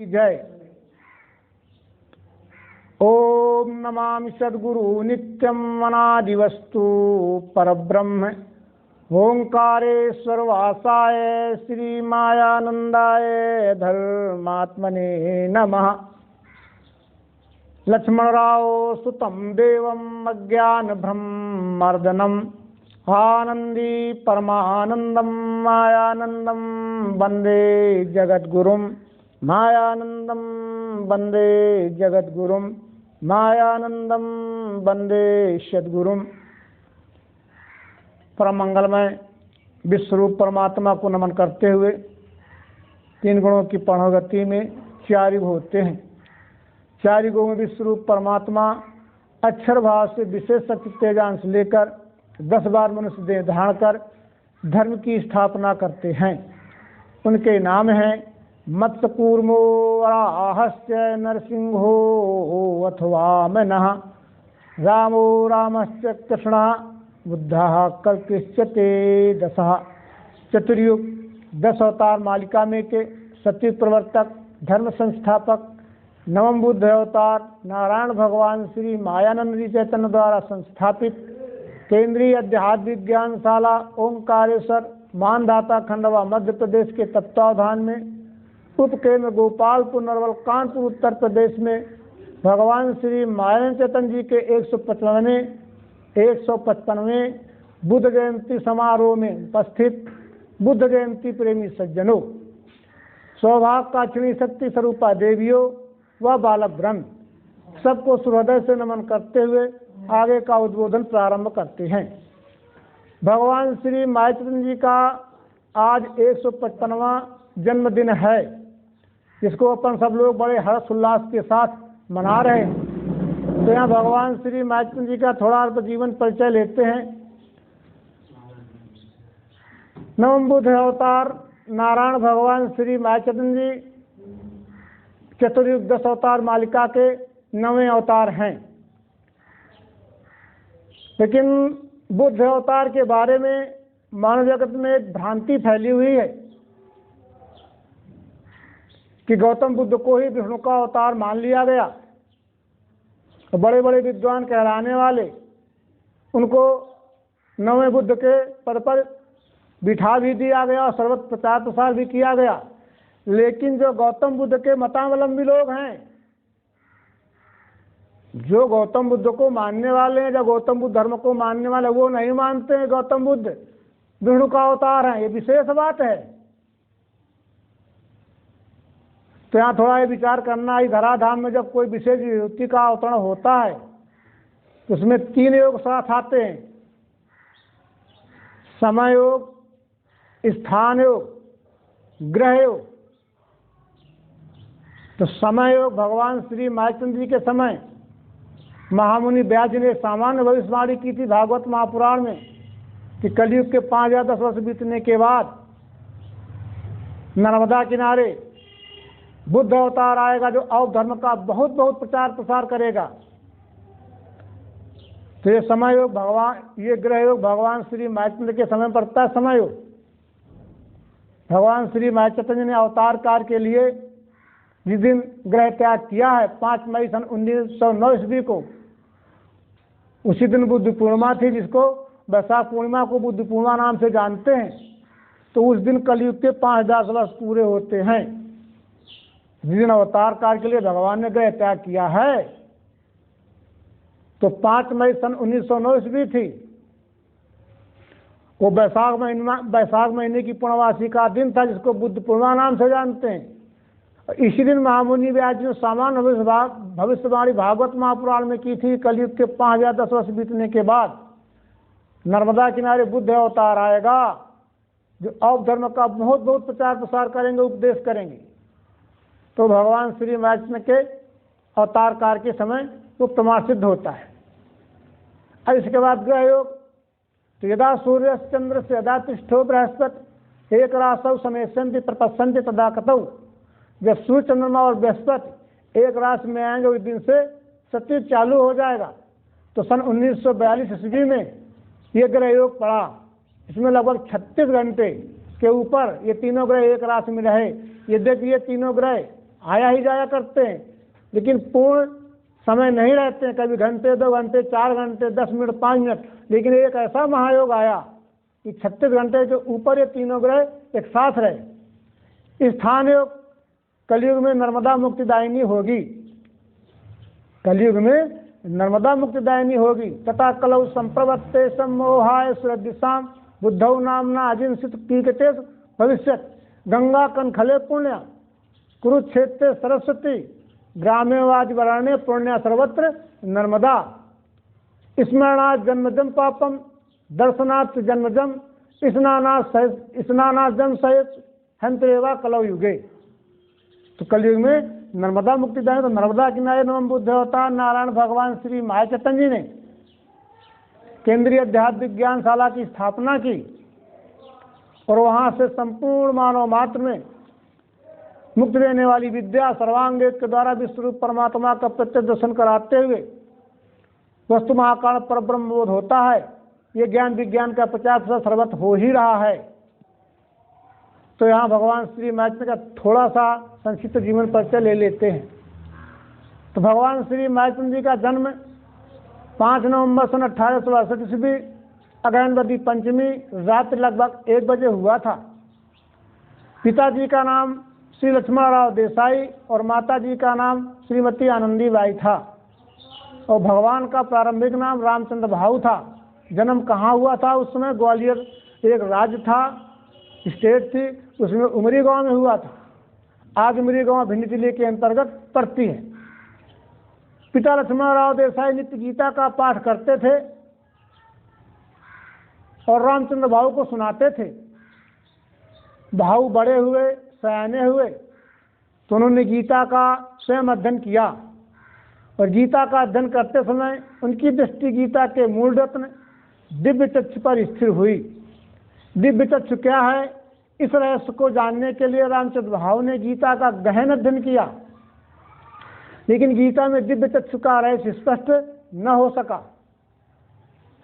जय। ओम नमामि सद्गुरु नित्यं अनादिवस्तु परब्रह्म ओंकारेश्वर वासाय श्री मायानंदाय धर्मात्मने नमः। लक्ष्मणराव सुतं देवं अज्ञान ब्रह्मर्दनम आनंदी परमानंदम मायानंदम वंदे जगद्गुरुम मायानंदम वंदे जगद्गुरुम मायानंदम वंदे सद्गुरुम। परम मंगलमय विश्वरूप परमात्मा को नमन करते हुए तीन गुणों की प्रणवगति में चार युग होते हैं। चार युगों में विश्वरूप परमात्मा अक्षर भाव से विशेष शक्ति तेजांश लेकर 10 बार मनुष्य देह धारण कर धर्म की स्थापना करते हैं। उनके नाम हैं मत्स्यकूर्मो वराहस्य नरसिंहो अथवा वामनः रामो रामश्च कृष्णः बुद्धः कल्किश्चते दशः। चतुर्युग 10 अवतार मालिका में के सत्य प्रवर्तक धर्म संस्थापक नवम बुद्ध अवतार नारायण भगवान श्री मायानंद जी चैतन्य द्वारा संस्थापित केंद्रीय अध्यात्म विज्ञानशाला ओंकारेश्वर मानधाता खंडवा मध्य प्रदेश के तत्वावधान में उपकेंद्र गोपालपुर नरवल कानपुर उत्तर प्रदेश में भगवान श्री मायानंद चैतन्य जी के 155वें बुद्ध जयंती समारोह में उपस्थित बुद्ध जयंती प्रेमी सज्जनों, सौभाग्यकाक्षिणी शक्ति स्वरूपा देवियों व बालक ब्रह्म सबको सुहृदय से नमन करते हुए आगे का उद्बोधन प्रारंभ करते हैं। भगवान श्री मायाचंद्र जी का आज 155वां जन्मदिन है, जिसको अपन सब लोग बड़े हर्ष उल्लास के साथ मना रहे हैं। तो यहाँ भगवान श्री मायाचंद्र जी का थोड़ा अल्प जीवन परिचय लेते हैं। नवम बुद्ध अवतार नारायण भगवान श्री मायाचंद्र जी चतुर्युग 10 अवतार मालिका के 9वें अवतार हैं। लेकिन बुद्ध अवतार के बारे में मानव जगत में एक भ्रांति फैली हुई है कि गौतम बुद्ध को ही विष्णु का अवतार मान लिया गया। तो बड़े बड़े विद्वान कहलाने वाले उनको 9वें बुद्ध के पद पर बिठा भी दिया गया और सर्वत्र प्रचार प्रसार भी किया गया। लेकिन जो गौतम बुद्ध के मतावलंबी लोग हैं, जो गौतम बुद्ध को मानने वाले हैं, जो गौतम बुद्ध धर्म को मानने वाले, वो नहीं मानते हैं गौतम बुद्ध विष्णु का अवतार हैं। ये विशेष बात है। तो यहाँ थोड़ा ये विचार करना है, धराधाम में जब कोई विशेष युक्ति का अवतरण होता है तो उसमें 3 योग साथ आते हैं, समय योग, स्थान योग, ग्रह योग। तो समय योग भगवान श्री मायाचंद्र जी के समय महामुनि व्यास ने सामान्य भविष्यवाणी की थी भागवत महापुराण में कि कलयुग के 5010 वर्ष बीतने के बाद नर्मदा किनारे बुद्ध अवतार आएगा जो अवध धर्म का बहुत बहुत प्रचार प्रसार करेगा। तो ये समय योग ये ग्रह योग भगवान श्री मायाचंद्र के समय पड़ता है। समय योग भगवान श्री मायाचंद्र ने अवतार काल के लिए जिस दिन ग्रह त्याग किया है 5 मई सन 1909 ईस्वी को, उसी दिन बुद्ध पूर्णिमा थी, जिसको वैशाख पूर्णिमा को बुद्ध पूर्णिमा नाम से जानते हैं। तो उस दिन कलयुग के 5010 वर्ष पूरे होते हैं। जिस दिन अवतार काल के लिए भगवान ने ग्रह त्याग किया है तो 5 मई सन 1909 ईस्वी थी। वो वैशाख महीने की पूर्णवासी का दिन था, जिसको बुद्ध पूर्णिमा नाम से जानते हैं। इसी दिन महामुनि व्यास जी ने सामान्य भविष्यवाणी भागवत महापुराण में की थी कलयुग के 5010 वर्ष बीतने के बाद नर्मदा किनारे बुद्ध अवतार आएगा जो अवध धर्म का बहुत बहुत प्रचार प्रसार करेंगे, उपदेश करेंगे। तो भगवान श्री मायाचंद्र के अवतार काल के समय वो प्रमाण सिद्ध होता है। और इसके बाद ग्रह योग, तो यदा सूर्य चंद्र से यदा तिष्ठो बृहस्पति एक राशौ समेशंति प्रपश्यन्ति तदा कतौ। जब सूर्य चंद्रमा और बृहस्पति एक राशि में आएंगे उस दिन से सतयुग चालू हो जाएगा। तो सन 1942 ईस्वी में ये ग्रह योग पड़ा। इसमें लगभग 36 घंटे के ऊपर ये तीनों ग्रह एक राशि में रहे। यद्यपि ये तीनों ग्रह आया ही जाया करते हैं, लेकिन पूर्ण समय नहीं रहते हैं, कभी घंटे 2 घंटे 4 घंटे 10 मिनट 5 मिनट। लेकिन एक ऐसा महायोग आया कि 36 घंटे के ऊपर ये तीनों ग्रह एक साथ रहे। स्थान योग कलयुग में नर्मदा मुक्तिदायिनी होगी, कलयुग में नर्मदा मुक्तिदायिनी होगी। तथा कलौ संप्रवत्ते सम्मोहाय सुरदिशाम बुद्धौ नामना अजिंसित कीकटे भविष्यत्। गंगा कनखले पुण्य कुरुक्षेत्रे सरस्वती ग्रामे वाजवरणे पुण्य सर्वत्र नर्मदा। स्मरणात् जन्मजम पापम दर्शनात् जन्मजम स्नानात् जन्म सहित हंत्रेवा कलौ युगे। तो कलयुग में नर्मदा मुक्तिदायिनी, तो नर्मदा किनारे नमः बुद्ध अवतार नारायण भगवान श्री माया चैतन्य जी ने केंद्रीय अध्यात्म विज्ञानशाला की स्थापना की और वहां से संपूर्ण मानव मात्र में मुक्ति देने वाली विद्या सर्वांग योग के द्वारा विश्वरूप परमात्मा का प्रत्यक्ष दर्शन कराते हुए वस्तु महाकाल पर ब्रह्मबोध होता है। ये ज्ञान विज्ञान का 50% सर्वत हो ही रहा है। तो यहाँ भगवान श्री मायाचंद का थोड़ा सा संक्षिप्त जीवन परिचय ले लेते हैं। तो भगवान श्री मायाचंद जी का जन्म 5 नवंबर सन 1862 ईस्वी अगहनवती पंचमी रात्रि लगभग 1 बजे हुआ था। पिताजी का नाम श्री लक्ष्मणराव देसाई और माताजी का नाम श्रीमती आनंदीबाई था और भगवान का प्रारंभिक नाम रामचंद्र भाऊ था। जन्म कहाँ हुआ था? उस समय ग्वालियर एक राज्य था, स्टेट थी, उसमें उमरी गांव में हुआ था। आज उमरी गांव भिंड जिले के अंतर्गत पड़ती है। पिता लक्ष्मणराव देसाई नित्य गीता का पाठ करते थे और रामचंद्र भाऊ को सुनाते थे। भाऊ बड़े हुए, सयाने हुए तो उन्होंने गीता का स्वयं अध्ययन किया और गीता का अध्ययन करते समय उनकी दृष्टि गीता के मूल रत्न दिव्य चक्षु पर स्थिर हुई। दिव्य चक्षु क्या है, इस रहस्य को जानने के लिए रामचंद्र भाऊ ने गीता का गहन अध्ययन किया, लेकिन गीता में दिव्य चक्षु का रहस्य स्पष्ट न हो सका।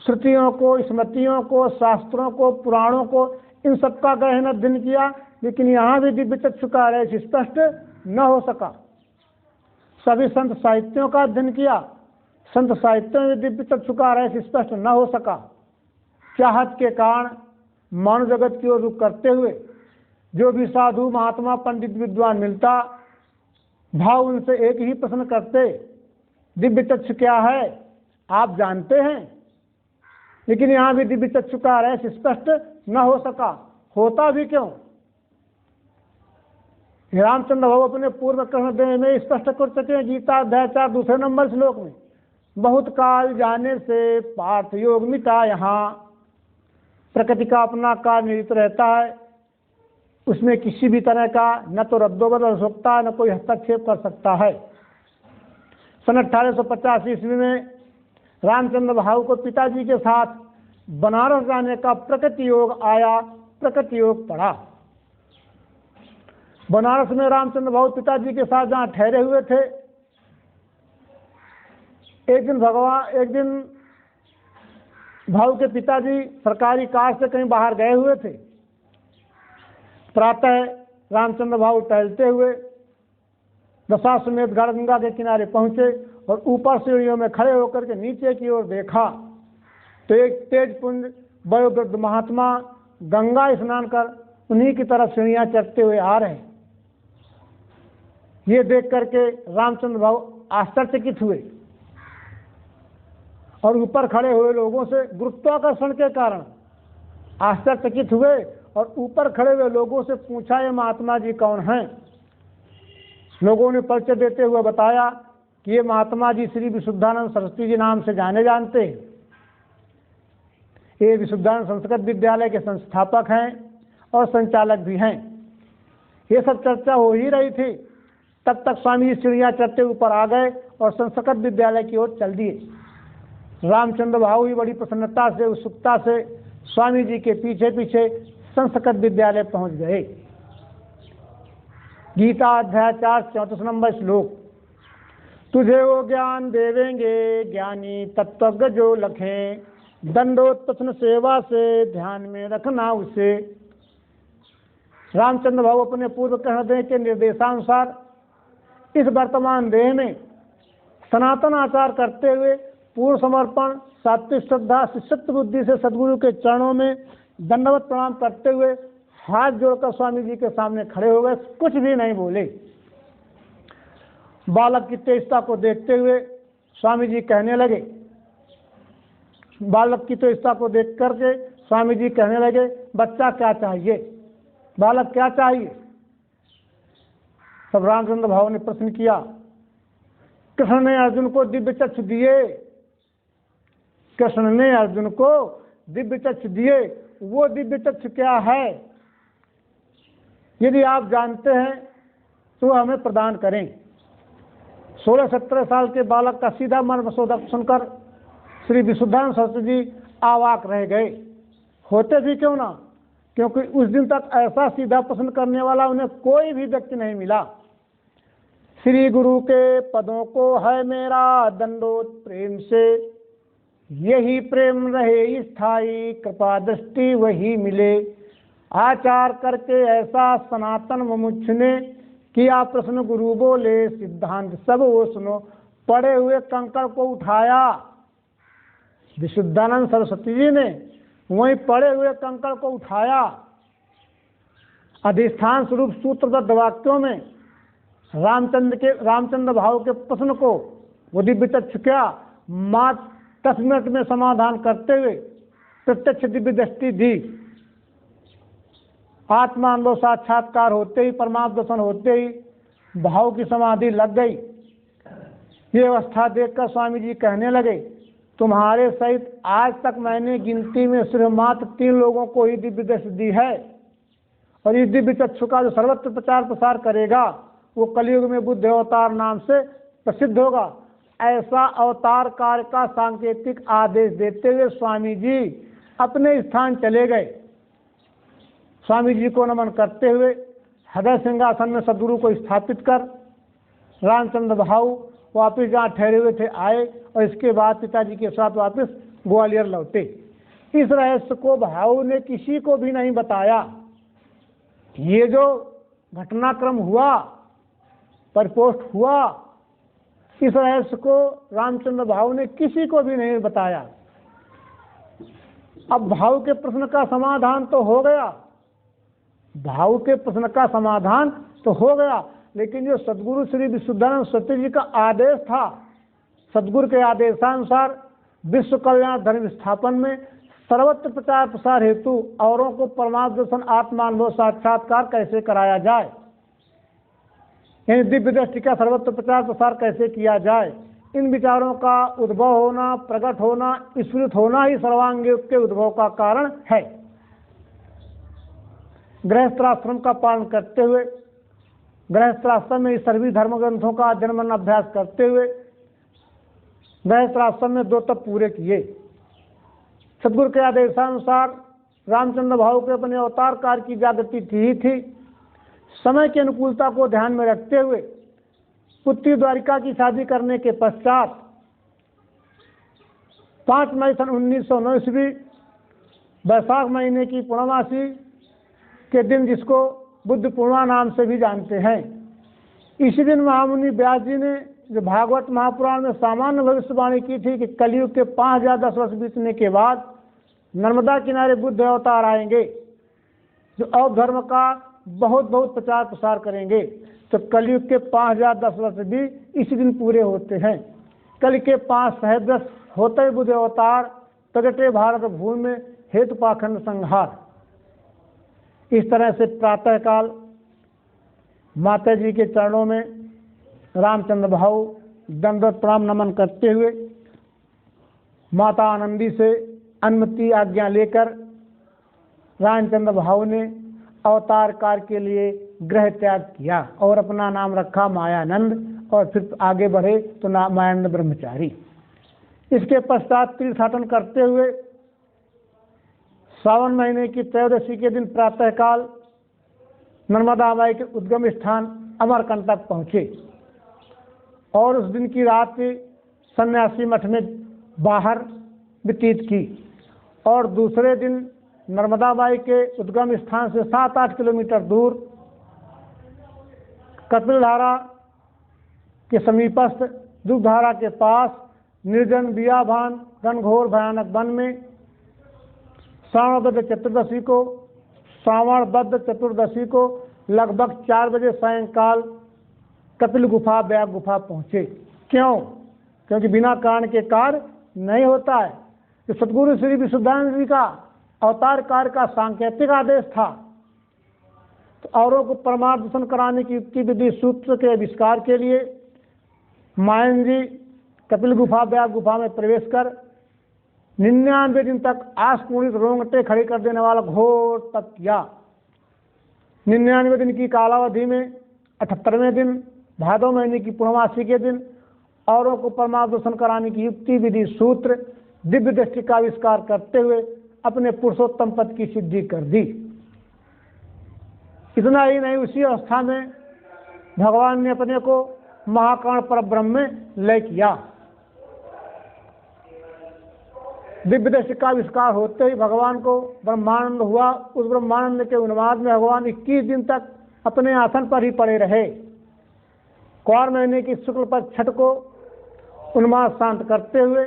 श्रुतियों को, स्मृतियों को, शास्त्रों को, पुराणों को, इन सबका गहन अध्ययन किया, लेकिन यहाँ भी दिव्य चक्षु का रहस्य स्पष्ट न हो सका। सभी संत साहित्यों का अध्ययन किया, संत साहित्यों में दिव्य चक्षु का रहस्य स्पष्ट न हो सका। चाहत के कारण मानव जगत की ओर रुख करते हुए जो भी साधु महात्मा पंडित विद्वान मिलता, भाव उनसे एक ही प्रश्न करते, दिव्य चक्षु क्या है आप जानते हैं? लेकिन यहाँ भी दिव्य चक्षु का रहस्य स्पष्ट न हो सका। होता भी क्यों? रामचंद्र भाऊ अपने पूर्व कृष्ण में स्पष्ट कर सके। गीता अध्याय 4 दूसरे नंबर श्लोक में, बहुत काल जाने से पार्थ योग मिटा, यहाँ प्रकृति का अपना कार्य निहित रहता है, उसमें किसी भी तरह का न तो रद्दोबदल हो सकता है, न कोई हस्तक्षेप कर सकता है। सन 1885 ईस्वी में रामचंद्र भाऊ को पिताजी के साथ बनारस जाने का प्रकृति योग आया, प्रकृति योग पढ़ा। बनारस में रामचंद्र भाऊ पिताजी के साथ जहाँ ठहरे हुए थे, एक दिन भाऊ के पिताजी सरकारी कार से कहीं बाहर गए हुए थे। प्रातः रामचंद्र भाऊ टहलते हुए दशाश्वमेध गंगा के किनारे पहुंचे और ऊपर सीढ़ियों में खड़े होकर के नीचे की ओर देखा तो एक तेज पुंज वयोवृद्ध महात्मा गंगा स्नान कर उन्हीं की तरफ सीढ़ियां चढ़ते हुए आ रहे। ये देख करके रामचंद्र भाऊ आश्चर्यचकित हुए और ऊपर खड़े हुए लोगों से गुरुत्वाकर्षण के कारण आश्चर्यचकित हुए और ऊपर खड़े हुए लोगों से पूछा, ये महात्मा जी कौन हैं? लोगों ने परिचय देते हुए बताया कि ये महात्मा जी श्री विशुद्धानंद सरस्वती जी नाम से जाने जानते हैं। ये विशुद्धानंद संस्कृत विद्यालय के संस्थापक हैं और संचालक भी हैं। ये सब चर्चा हो ही रही थी, तब तक स्वामी जी सीढ़ियाँ चढ़ते ऊपर आ गए और संस्कृत विद्यालय की ओर चल दिए। रामचंद्र भाऊ ही बड़ी प्रसन्नता से, उत्सुकता से स्वामी जी के पीछे पीछे संस्कृत विद्यालय पहुंच गए। गीता अध्याय 4 34 नंबर श्लोक, तुझे वो ज्ञान देवेंगे ज्ञानी तत्वज्ञ जो लखें, दंडोत्पन्न सेवा से ध्यान में रखना उसे। रामचंद्र भाऊ अपने पूर्व कहने के निर्देशानुसार इस वर्तमान देह में सनातन आचार करते हुए पूर्ण समर्पण, सात्विक श्रद्धा, शिष्यत्व बुद्धि से सदगुरु के चरणों में दंडवत प्रणाम करते हुए हाथ जोड़कर स्वामी जी के सामने खड़े हो गए, कुछ भी नहीं बोले। बालक की तेजता को देखते हुए स्वामी जी कहने लगे, बालक की तेजता को देख करके स्वामी जी कहने लगे, बच्चा क्या चाहिए, बालक क्या चाहिए। तब रामचंद्र भाव ने प्रश्न किया। कृष्ण ने अर्जुन को दिव्य चक्षु दिए, कृष्ण ने अर्जुन को दिव्य चक्षु दिए, वो दिव्य चक्षु क्या है, यदि आप जानते हैं तो हमें प्रदान करें। 16-17 साल के बालक का सीधा मर्मशोधक सुनकर श्री विशुद्धानंद सरस्वती जी अवाक रह गए। होते भी क्यों ना, क्योंकि उस दिन तक ऐसा सीधा प्रश्न करने वाला उन्हें कोई भी व्यक्ति नहीं मिला। श्री गुरु के पदों को है मेरा दंडोत प्रेम से, यही प्रेम रहे स्थायी, कृपा दृष्टि वही मिले। आचार करके ऐसा सनातन मुमुक्ष ने किया प्रश्न, गुरु बोले सिद्धांत सब वो सुनो। पड़े हुए कंकड़ को उठाया विशुद्धानंद सरस्वती जी ने, वहीं पड़े हुए कंकड़ को उठाया। अधिष्ठान स्वरूप सूत्रबद्ध वाक्यों में रामचंद्र भाव के प्रश्न को वो दिव्य चक्षु क्या मात्र 10 मिनट में समाधान करते हुए प्रत्यक्ष दिव्य दृष्टि दी। आत्मानुभव साक्षात्कार होते ही, परमात्म दर्शन होते ही भाव की समाधि लग गई। ये अवस्था देखकर स्वामी जी कहने लगे, तुम्हारे सहित आज तक मैंने गिनती में सिर्फ मात्र 3 लोगों को ही दिव्य दृष्टि दी है, और इस दिव्य चक्षु का जो सर्वत्र प्रचार प्रसार करेगा वो कलयुग में बुद्ध अवतार नाम से प्रसिद्ध होगा। ऐसा अवतार कार्य का सांकेतिक आदेश देते हुए स्वामी जी अपने स्थान चले गए। स्वामी जी को नमन करते हुए हृदय सिंहासन में सदगुरु को स्थापित कर रामचंद्र भाऊ वापिस जहाँ ठहरे हुए थे आए, और इसके बाद पिताजी के साथ वापस ग्वालियर लौटे। इस रहस्य को भाऊ ने किसी को भी नहीं बताया। ये जो घटनाक्रम हुआ, परिपोष्ट हुआ, इस रहस्य को रामचंद्र भाऊ ने किसी को भी नहीं बताया। अब भाऊ के प्रश्न का समाधान तो हो गया, भाऊ के प्रश्न का समाधान तो हो गया, लेकिन जो सदगुरु श्री विशुद्धानंद सरस्वती जी का आदेश था, सदगुरु के आदेशानुसार विश्व कल्याण धर्म स्थापन में सर्वत्र प्रचार प्रसार हेतु औरों को परमात्म दर्शन आत्मानुभव साक्षात्कार कैसे कराया जाए, यानी दिव्य दृष्टि का सर्वत्र प्रचार प्रसार कैसे किया जाए, इन विचारों का उद्भव होना, प्रकट होना, स्फुरित होना ही सर्वांग योग के उद्भव का कारण है। गृहस्थाश्रम का पालन करते हुए, गृहस्थाश्रम में सभी धर्म ग्रंथों का अध्ययन मनन अभ्यास करते हुए गृहस्थाश्रम में 2 तप पूरे किए। सदगुरु के आदेशानुसार रामचंद्र भाऊ के अपने अवतार कार्य की जागृति ही थी। समय की अनुकूलता को ध्यान में रखते हुए पुत्री द्वारिका की शादी करने के पश्चात 5 मई सन 1909 ईस्वी बैसाख महीने की पूर्णमासी के दिन, जिसको बुद्ध पूर्णिमा नाम से भी जानते हैं, इसी दिन महामुनि व्यास जी ने जो भागवत महापुराण में सामान्य भविष्यवाणी की थी कि कलयुग के 5010 वर्ष बीतने के बाद नर्मदा किनारे बुद्ध अवतार आएंगे जो अवध धर्म का बहुत प्रचार प्रसार करेंगे। तो कलयुग के 5010 वर्ष भी इसी दिन पूरे होते हैं। कल के 5 सहस्र होते ही बुद्ध अवतार प्रगटे भारत भूमि में हेतु पाखंड संहार। इस तरह से प्रातःकाल माता जी के चरणों में रामचंद्र भाऊ दंडवत प्रणाम नमन करते हुए माता आनंदी से अनुमति आज्ञा लेकर रामचंद्र भाऊ ने अवतार कार्य के लिए गृह त्याग किया और अपना नाम रखा मायानंद, और फिर आगे बढ़े तो नाम मायानंद ब्रह्मचारी। इसके पश्चात तीर्थाटन करते हुए सावन महीने की त्रयोदशी के दिन प्रातःकाल नर्मदा माई के उद्गम स्थान अमरकंटक पहुँचे और उस दिन की रात सन्यासी मठ में बाहर व्यतीत की, और दूसरे दिन नर्मदा माई के उद्गम स्थान से 7-8 किलोमीटर दूर कपिलधारा के समीपस्थ दुग्धारा के पास निर्जन बियाभान घनघोर भयानक वन में श्रावण बद्ध चतुर्दशी को लगभग 4 बजे सायंकाल कपिल गुफा व्याघ्र गुफा पहुँचे। क्यों? क्योंकि बिना कारण के कार्य नहीं होता है। तो सतगुरु श्री विशुद्धानंद जी का अवतार कार्य का सांकेतिक आदेश था। तो औरों को परमार्थ दर्शन कराने की युक्ति विधि सूत्र के आविष्कार के लिए मायन जी कपिल गुफा व्याघ्र गुफा में प्रवेश कर 99 दिन तक आसपूर्णित रोंगटे खड़े कर देने वाला घोर तप किया। 99 दिन की कालावधि में 78वें दिन भादव महीने की पूर्णमासी के दिन औरों को परमार्थ दर्शन कराने की युक्ति विधि सूत्र दिव्य दृष्टि का आविष्कार करते हुए अपने पुरुषोत्तम पद की सिद्धि कर दी। इतना ही नहीं, उसी अवस्था में भगवान ने अपने को महाकारण परब्रह्म में लय किया। दिव्य दृष्टि का आविष्कार होते ही भगवान को ब्रह्मानंद हुआ। उस ब्रह्मानंद के उन्माद में भगवान 21 दिन तक अपने आसन पर ही पड़े रहे। क्वार महीने की शुक्ल पक्ष छठ को उन्माद शांत करते हुए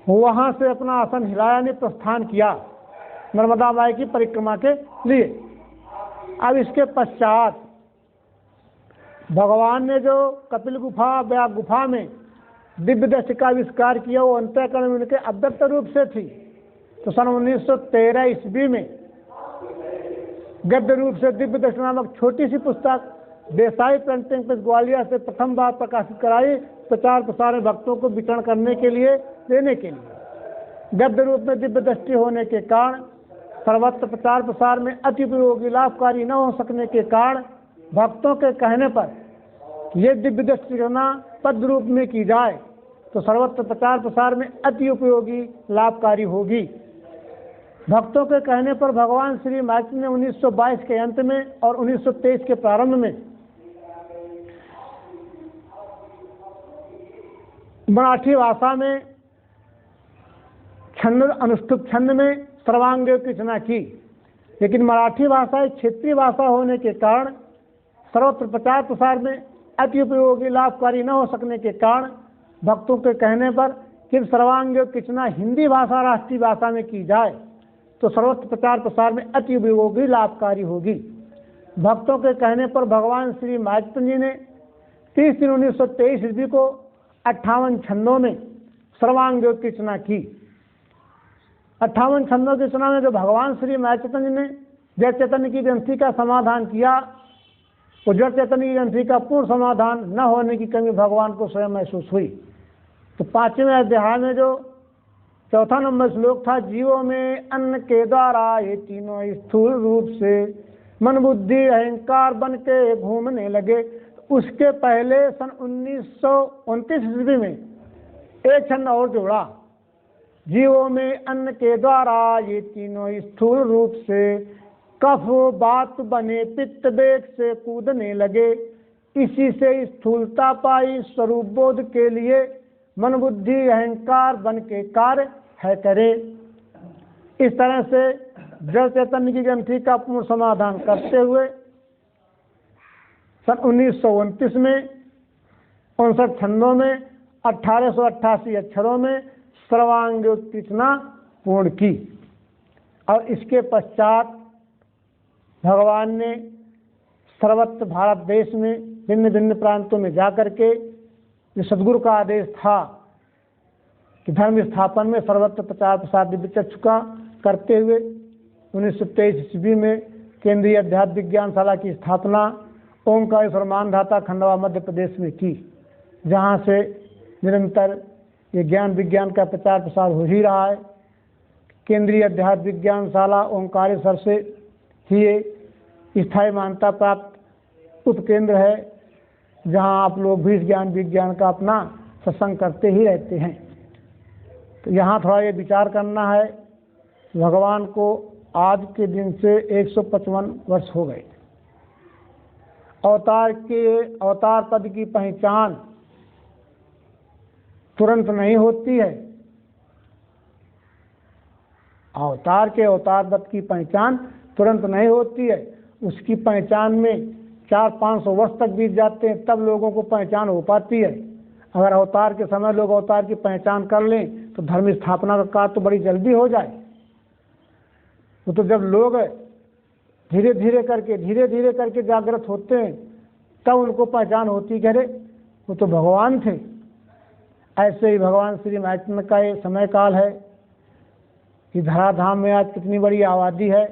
वहां से अपना आसन हिलाया ने प्रस्थान किया नर्मदा माई की परिक्रमा के लिए। अब इसके पश्चात भगवान ने जो कपिल गुफा व्याघ्र गुफा में दिव्य दृष्टि का आविष्कार किया वो अंतःकरण में उनके अव्यक्त रूप से थी। तो सन 1913 ईस्वी में गद्य रूप से दिव्य दृष्टि नामक छोटी सी पुस्तक देसाई प्रिंटिंग प्रेस ग्वालियर से प्रथम बार प्रकाशित कराई, प्रचार प्रसार में भक्तों को वितरण करने के लिए देने के लिए। गद्य रूप में दिव्य दृष्टि होने के कारण सर्वत्र प्रचार प्रसार में अति उपयोगी लाभकारी न हो सकने के कारण भक्तों के कहने पर ये दिव्य दृष्टि करना पद रूप में की जाए तो सर्वत्र प्रचार प्रसार में अति उपयोगी लाभकारी होगी। भक्तों के कहने पर भगवान श्री माइक ने 1922 के अंत में और 1923 के प्रारंभ में मराठी भाषा में छंद अनुष्ठुप छंद में सर्वांग की रचना की। लेकिन मराठी भाषा एक क्षेत्रीय भाषा होने के कारण सर्वत्र प्रचार प्रसार में अति उपयोगी लाभकारी न हो सकने के कारण भक्तों के कहने पर कि सर्वांग की रचना हिंदी भाषा राष्ट्रीय भाषा में की जाए तो सर्वत्र प्रचार प्रसार में अति उपयोगी लाभकारी होगी। भक्तों के कहने पर भगवान श्री महाचैतन्य जी ने 30 दिन 1923 ईस्वी को 58 छंदों में सर्वांग की रचना की। 58 छंदों की रचना में जो भगवान श्री महाचैतन्य ने जड़ चैतन्य की ग्रंथि का समाधान किया वो जड़ चैतन्य की ग्रंथि का पूर्ण समाधान न होने की कमी भगवान को स्वयं महसूस हुई। तो 5वें अध्याय में जो 4था नंबर श्लोक था, जीवों में अन्न के द्वारा ये तीनों स्थूल रूप से मन बुद्धि अहंकार बन के घूमने लगे। उसके पहले सन 1929 ईस्वी में एक छंद और जोड़ा, जीवों में अन्न के द्वारा ये तीनों स्थूल रूप से कफ बात बने पित्त वेग से कूदने लगे। इसी से स्थूलता पाई स्वरूप बोध के लिए मन बुद्धि अहंकार बन के कार्य है करे। इस तरह से जड़ चैतन्य की ग्रंथि का पूर्ण समाधान करते हुए सन 1929 में 59 छंदों में 1888 अक्षरों में सर्वांग रचना पूर्ण की। और इसके पश्चात भगवान ने सर्वत्र भारत देश में भिन्न भिन्न प्रांतों में जाकर के जो सदगुरु का आदेश था कि धर्म स्थापन में सर्वत्र प्रचार प्रसार दिव्य चक्षु का करते हुए 1923 ईस्वी में केंद्रीय अध्यात्म विज्ञान शाला की स्थापना ओंकारेश्वर मानधाता खंडवा मध्य प्रदेश में की, जहाँ से निरंतर ये ज्ञान विज्ञान का प्रचार प्रसार हो ही रहा है। केंद्रीय अध्यात्म विज्ञान शाला ओंकारेश्वर से ही ये स्थायी मान्यता प्राप्त उपकेंद्र है, जहाँ आप लोग भी इस ज्ञान विज्ञान का अपना सत्संग करते ही रहते हैं। तो यहाँ थोड़ा ये विचार करना है, भगवान को आज के दिन से 155 वर्ष हो गए। अवतार पद की पहचान तुरंत नहीं होती है। अवतार पद की पहचान तुरंत नहीं होती है। उसकी पहचान में 400-500 वर्ष तक बीत जाते हैं तब लोगों को पहचान हो पाती है। अगर अवतार के समय लोग अवतार की पहचान कर लें तो धर्म स्थापना का कार्य तो बड़ी जल्दी हो जाए। वो तो जब लोग धीरे धीरे करके जागृत होते हैं तब उनको पहचान होती है, अरे वो तो भगवान थे। ऐसे ही भगवान श्री महात्मा का ये समय काल है कि धराधाम में आज कितनी बड़ी आबादी है,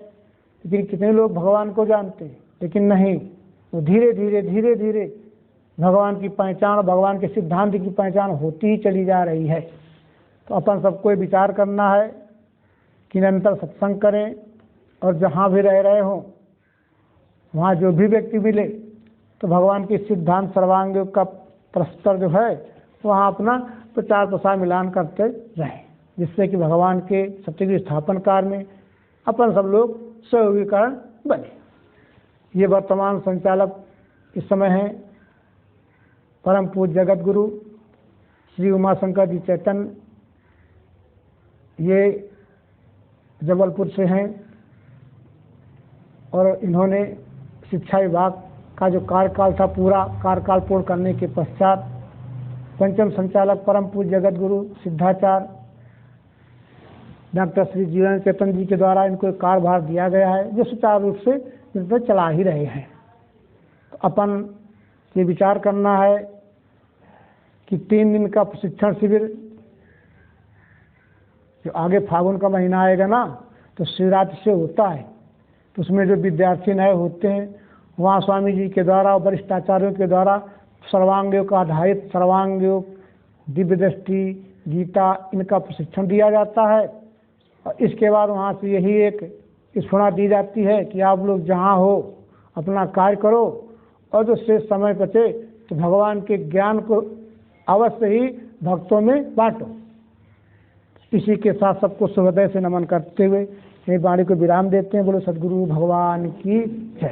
लेकिन कितने लोग भगवान को जानते हैं। लेकिन नहीं, वो धीरे धीरे भगवान की पहचान और भगवान के सिद्धांत की पहचान होती ही चली जा रही है। तो अपन सबको विचार करना है कि निरंतर सत्संग करें और जहाँ भी रह रहे हों वहाँ जो भी व्यक्ति मिले तो भगवान के सिद्धांत सर्वांग योग का परस्पर जो है वहाँ अपना प्रचार प्रसार मिलान करते रहें, जिससे कि भगवान के सत्ययुग स्थापन कार्य में अपन सब लोग सहयोगीकरण बने। ये वर्तमान संचालक इस समय हैं परम पूज्य जगत गुरु श्री उमाशंकर जी चैतन्य। ये जबलपुर से हैं और इन्होंने शिक्षा विभाग का जो कार्यकाल था पूरा कार्यकाल पूर्ण करने के पश्चात पंचम संचालक परम पूज्य जगत गुरु सिद्धाचार्य डॉक्टर श्री जीवन चेतन जी के द्वारा इनको एक कार्यभार दिया गया है जो सुचारू रूप से निरंतर चला ही रहे हैं। तो अपन ये विचार करना है कि 3 दिन का प्रशिक्षण शिविर जो आगे फागुन का महीना आएगा ना तो शिवरात्रि से होता है, तो उसमें जो विद्यार्थी नए होते हैं वहाँ स्वामी जी के द्वारा और वरिष्ठ आचार्यों के द्वारा सर्वांग योग का आधारित सर्वांग योग, दिव्य दृष्टि, गीता इनका प्रशिक्षण दिया जाता है। और इसके बाद वहाँ से यही एक स्फूर्णा दी जाती है कि आप लोग जहाँ हो अपना कार्य करो और जो शेष समय बचे तो भगवान के ज्ञान को अवश्य ही भक्तों में बांटो। इसी के साथ सबको सुहृदय से नमन करते हुए ये वाणी को विराम देते हैं। बोलो सद्गुरु भगवान की जय।